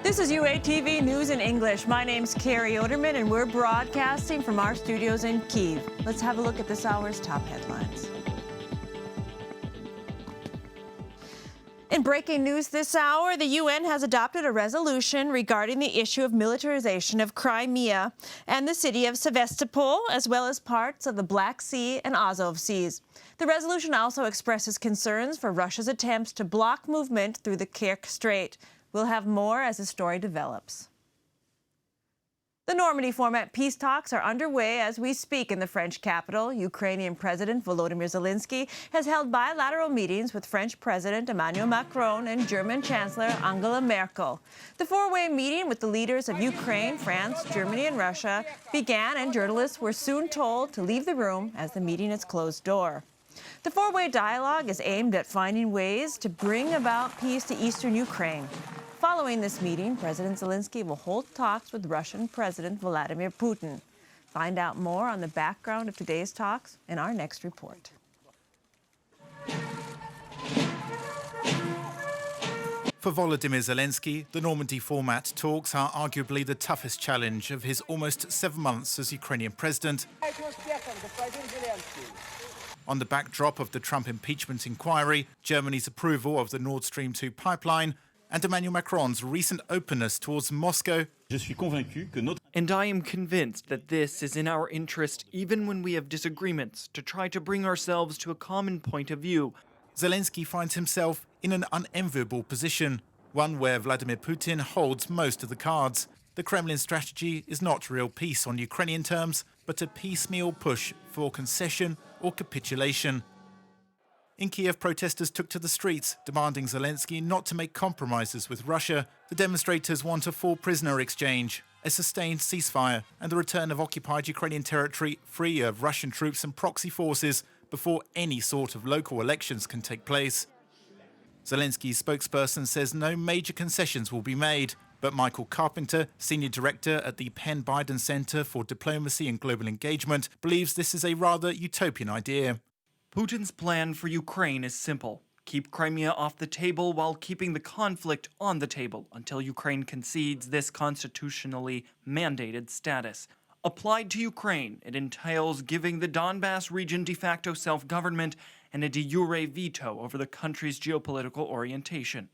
This is UATV News in English. My name's Kari Odermann, and we're broadcasting from our studios in Kyiv. Let's have a look at this hour's top headlines. In breaking news this hour, the UN has adopted a resolution regarding the issue of militarization of Crimea and the city of Sevastopol, as well as parts of the Black Sea and Azov Seas. The resolution also expresses concerns for Russia's attempts to block movement through the Kerch Strait. We'll have more as the story develops. The Normandy format peace talks are underway as we speak in the French capital. Ukrainian President Volodymyr Zelensky has held bilateral meetings with French President Emmanuel Macron and German Chancellor Angela Merkel. The four-way meeting with the leaders of Ukraine, France, Germany, and Russia began, and journalists were soon told to leave the room as the meeting is closed door. The four-way dialogue is aimed at finding ways to bring about peace to eastern Ukraine. Following this meeting, President Zelensky will hold talks with Russian President Vladimir Putin. Find out more on the background of today's talks in our next report. For Volodymyr Zelensky, the Normandy format talks are arguably the toughest challenge of his almost 7 months as Ukrainian president. On the backdrop of the Trump impeachment inquiry, Germany's approval of the Nord Stream 2 pipeline, and Emmanuel Macron's recent openness towards Moscow. And I am convinced that this is in our interest, even when we have disagreements, to try to bring ourselves to a common point of view. Zelensky finds himself in an unenviable position, one where Vladimir Putin holds most of the cards. The Kremlin strategy is not real peace on Ukrainian terms, but a piecemeal push for concession or capitulation. In Kiev, protesters took to the streets, demanding Zelensky not to make compromises with Russia. The demonstrators want a full prisoner exchange, a sustained ceasefire, and the return of occupied Ukrainian territory free of Russian troops and proxy forces before any sort of local elections can take place. Zelensky's spokesperson says no major concessions will be made, but Michael Carpenter, senior director at the Penn Biden Center for Diplomacy and Global Engagement, believes this is a rather utopian idea. Putin's plan for Ukraine is simple. Keep Crimea off the table while keeping the conflict on the table until Ukraine concedes this constitutionally mandated status. Applied to Ukraine, it entails giving the Donbass region de facto self-government and a de jure veto over the country's geopolitical orientation.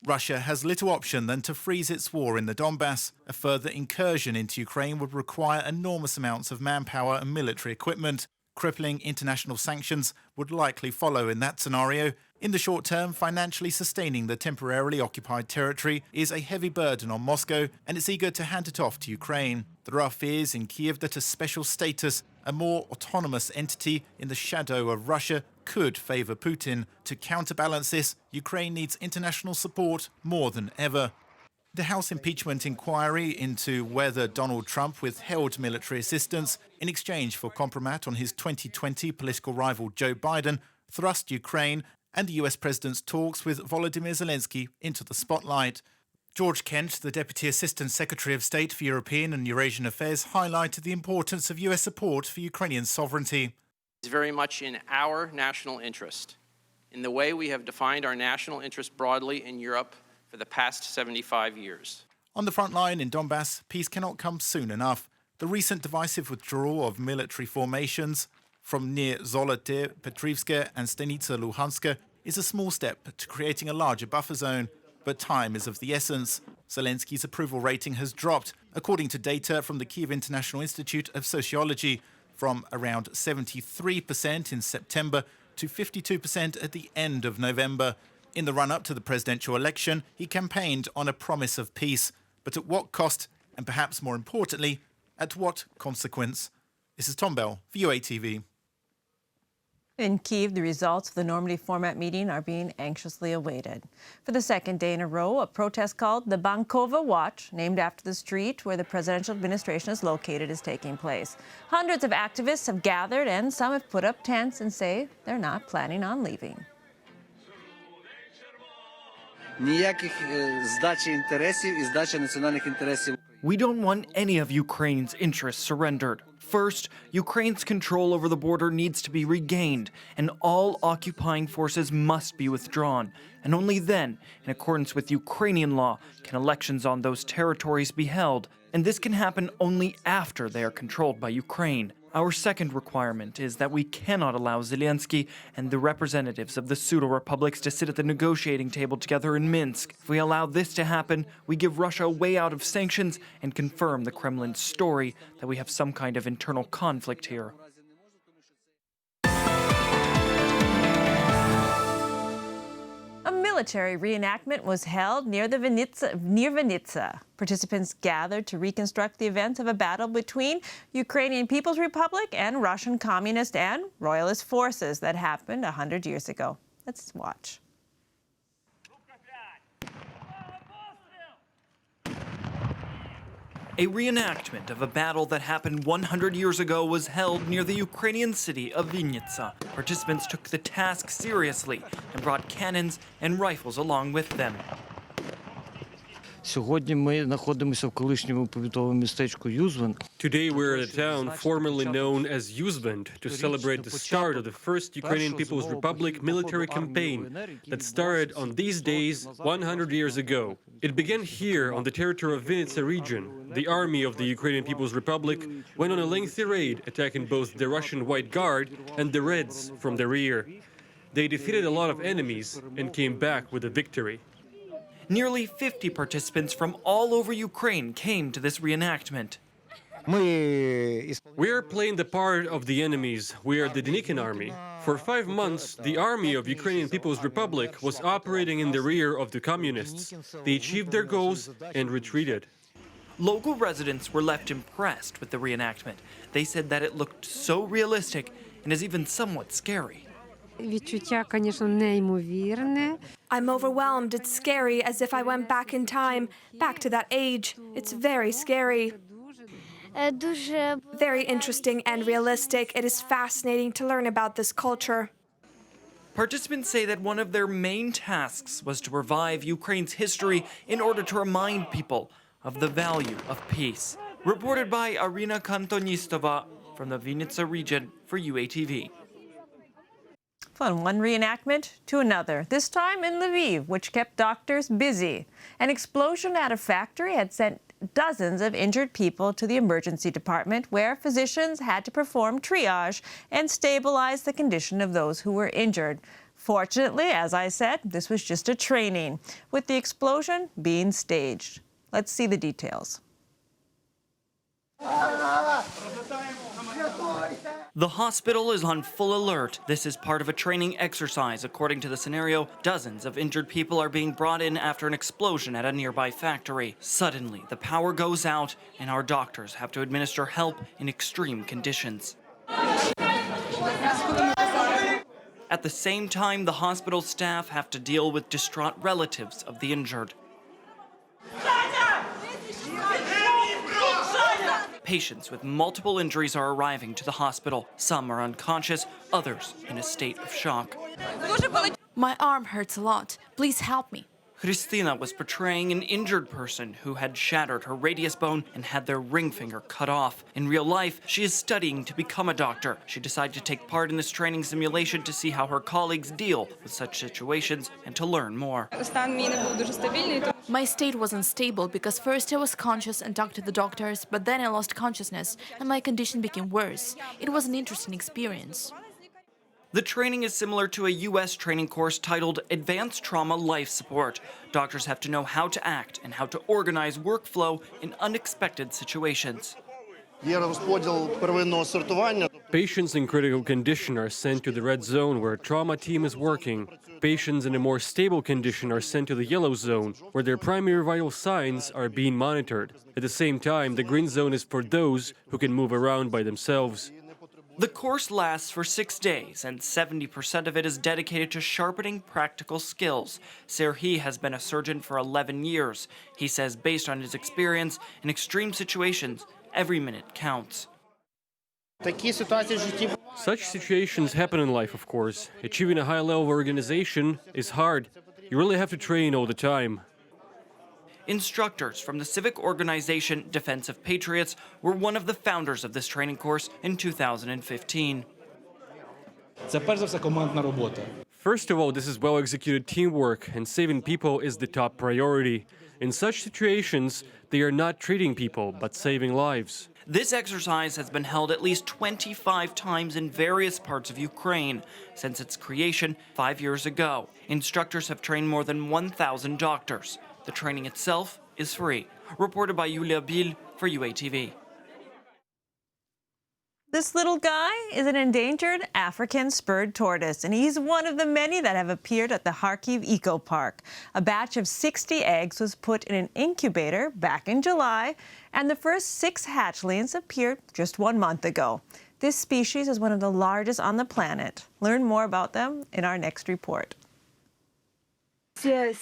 Russia has little option than to freeze its war in the Donbass. A further incursion into Ukraine would require enormous amounts of manpower and military equipment. Crippling international sanctions would likely follow in that scenario. In the short term, financially sustaining the temporarily occupied territory is a heavy burden on Moscow, and it's eager to hand it off to Ukraine. There are fears in Kyiv that a special status, a more autonomous entity in the shadow of Russia, could favour Putin. To counterbalance this, Ukraine needs international support more than ever. The House impeachment inquiry into whether Donald Trump withheld military assistance in exchange for compromise on his 2020 political rival Joe Biden thrust Ukraine and the US president's talks with Volodymyr Zelensky into the spotlight. George Kent, the Deputy Assistant Secretary of State for European and Eurasian Affairs, highlighted the importance of US support for Ukrainian sovereignty. It's very much in our national interest, in the way we have defined our national interest broadly in Europe for the past 75 years. On the front line in Donbass, peace cannot come soon enough. The recent divisive withdrawal of military formations from near Zolote, Petrivske and Stanitsa Luhanska is a small step to creating a larger buffer zone, but time is of the essence. Zelensky's approval rating has dropped, according to data from the Kyiv International Institute of Sociology, from around 73% in September to 52% at the end of November. In the run-up to the presidential election, he campaigned on a promise of peace, but at what cost, and perhaps more importantly, at what consequence? This is Tom Bell for UATV. In Kyiv, the results of the Normandy format meeting are being anxiously awaited. For the second day in a row, a protest called the Bankova Watch, named after the street where the presidential administration is located, is taking place. Hundreds of activists have gathered, and some have put up tents and say they're not planning on leaving. We don't want any of Ukraine's interests surrendered. First, Ukraine's control over the border needs to be regained, and all occupying forces must be withdrawn. And only then, in accordance with Ukrainian law, can elections on those territories be held. And this can happen only after they are controlled by Ukraine. Our second requirement is that we cannot allow Zelensky and the representatives of the pseudo-republics to sit at the negotiating table together in Minsk. If we allow this to happen, we give Russia a way out of sanctions and confirm the Kremlin's story that we have some kind of internal conflict here. A military reenactment was held near Vinnytsia. Participants gathered to reconstruct the events of a battle between Ukrainian People's Republic and Russian communist and royalist forces that happened 100 years ago. Let's watch. A reenactment of a battle that happened 100 years ago was held near the Ukrainian city of Vinnytsia. Participants took the task seriously and brought cannons and rifles along with them. Сьогодні ми знаходимося в колишньому повітовому містечку Юзвен. Today we're at a town formerly known as Yuzvent to celebrate the start of the first Ukrainian People's Republic military campaign that started on these days 100 years ago. It began here on the territory of Vinnytsia region. The army of the Ukrainian People's Republic went on a lengthy raid, attacking both the Russian White Guard and the Reds from the rear. They defeated a lot of enemies and came back with a victory. Nearly 50 participants from all over Ukraine came to this reenactment. We are playing the part of the enemies. We are the Denikin army. For 5 months, the army of Ukrainian People's Republic was operating in the rear of the communists. They achieved their goals and retreated. Local residents were left impressed with the reenactment. They said that it looked so realistic and is even somewhat scary. Відчуття, звісно, неймовірне. I'm overwhelmed. It's scary, as if I went back in time, back to that age. It's very scary. Very interesting and realistic. It is fascinating to learn about this culture. Participants say that one of their main tasks was to revive Ukraine's history in order to remind people of the value of peace. Reported by Arina Kantonistova from the Vinnytsia region for UATV. From one reenactment to another, this time in Lviv, which kept doctors busy. An explosion at a factory had sent dozens of injured people to the emergency department, where physicians had to perform triage and stabilize the condition of those who were injured. Fortunately, as I said, this was just a training, with the explosion being staged. Let's see the details. The hospital is on full alert. This is part of a training exercise. According to the scenario, dozens of injured people are being brought in after an explosion at a nearby factory. Suddenly, the power goes out, and our doctors have to administer help in extreme conditions. At the same time, the hospital staff have to deal with distraught relatives of the injured. Patients with multiple injuries are arriving to the hospital. Some are unconscious, others in a state of shock. My arm hurts a lot. Please help me. Christina was portraying an injured person who had shattered her radius bone and had their ring finger cut off. In real life, she is studying to become a doctor. She decided to take part in this training simulation to see how her colleagues deal with such situations and to learn more. My state was unstable because first I was conscious and talked to the doctors, but then I lost consciousness and my condition became worse. It was an interesting experience. The training is similar to a U.S. training course titled Advanced Trauma Life Support. Doctors have to know how to act and how to organize workflow in unexpected situations. Patients in critical condition are sent to the red zone where a trauma team is working. Patients in a more stable condition are sent to the yellow zone where their primary vital signs are being monitored. At the same time, the green zone is for those who can move around by themselves. The course lasts for 6 days, and 70% of it is dedicated to sharpening practical skills. Serhiy has been a surgeon for 11 years. He says based on his experience in extreme situations, every minute counts. Such situations happen in life, of course. Achieving a high level of organization is hard. You really have to train all the time. Instructors from the civic organization Defense of Patriots were one of the founders of this training course in 2015. Це перш за все командна робота. First of all, this is well-executed teamwork, and saving people is the top priority. In such situations, they are not treating people, but saving lives. This exercise has been held at least 25 times in various parts of Ukraine since its creation 5 years ago. Instructors have trained more than 1,000 doctors. The training itself is free. Reported by Yulia Bil for UATV. This little guy is an endangered African spurred tortoise, and he's one of the many that have appeared at the Kyiv Eco Park. A batch of 60 eggs was put in an incubator back in July, and the first 6 hatchlings appeared just 1 month ago. This species is one of the largest on the planet. Learn more about them in our next report. Here,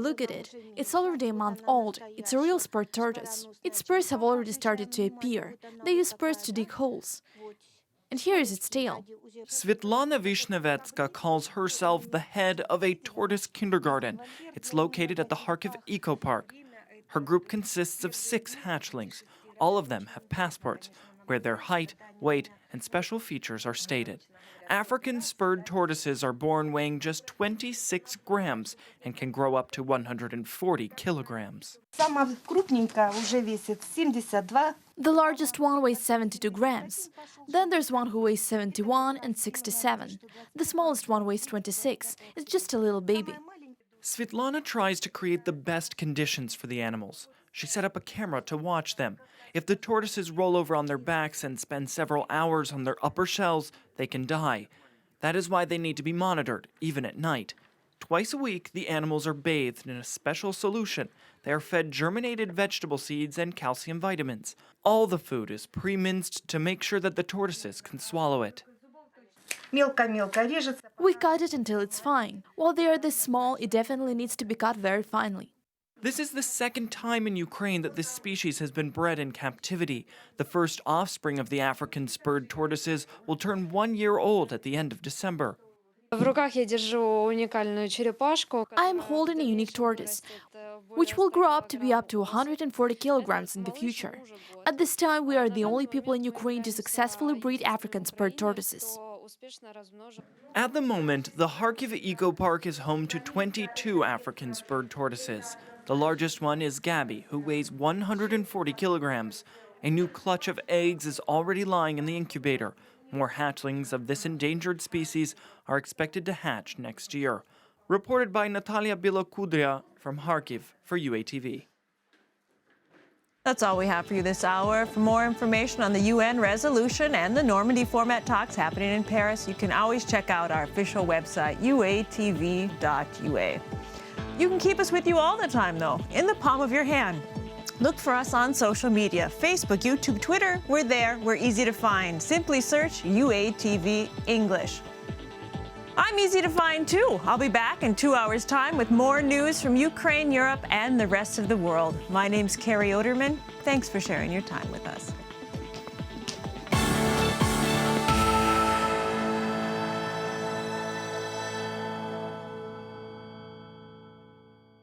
look at it. It's already a month old. It's a real spurred tortoise. Its spurs have already started to appear. They use spurs to dig holes. And here is its tail. Svetlana Vishnevets calls herself the head of a tortoise kindergarten. It's located at the Kharkiv Eco Park. Her group consists of 6 hatchlings. All of them have passports, where their height, weight, and special features are stated. African spurred tortoises are born weighing just 26 grams and can grow up to 140 kilograms. The largest one weighs 72 grams. Then there's one who weighs 71 and 67. The smallest one weighs 26. It's just a little baby. Svetlana tries to create the best conditions for the animals. She set up a camera to watch them. If the tortoises roll over on their backs and spend several hours on their upper shells, they can die. That is why they need to be monitored, even at night. Twice a week, the animals are bathed in a special solution. They are fed germinated vegetable seeds and calcium vitamins. All the food is pre-minced to make sure that the tortoises can swallow it. We cut it until it's fine. While they are this small, it definitely needs to be cut very finely. This is the second time in Ukraine that this species has been bred in captivity. The first offspring of the African spurred tortoises will turn 1 year old at the end of December. I am holding a unique tortoise, which will grow up to be up to 140 kilograms in the future. At this time, we are the only people in Ukraine to successfully breed African spurred tortoises. At the moment, the Kharkiv Eco Park is home to 22 African spurred tortoises. The largest one is Gabby, who weighs 140 kilograms. A new clutch of eggs is already lying in the incubator. More hatchlings of this endangered species are expected to hatch next year. Reported by Natalia Bilokudria from Kharkiv for UATV. That's all we have for you this hour. For more information on the UN resolution and the Normandy format talks happening in Paris, you can always check out our official website, uatv.ua. You can keep us with you all the time, though, in the palm of your hand. Look for us on social media, Facebook, YouTube, Twitter. We're there. We're easy to find. Simply search UATV English. I'm easy to find, too. I'll be back in 2 hours' time with more news from Ukraine, Europe, and the rest of the world. My name's Kari Odermann. Thanks for sharing your time with us.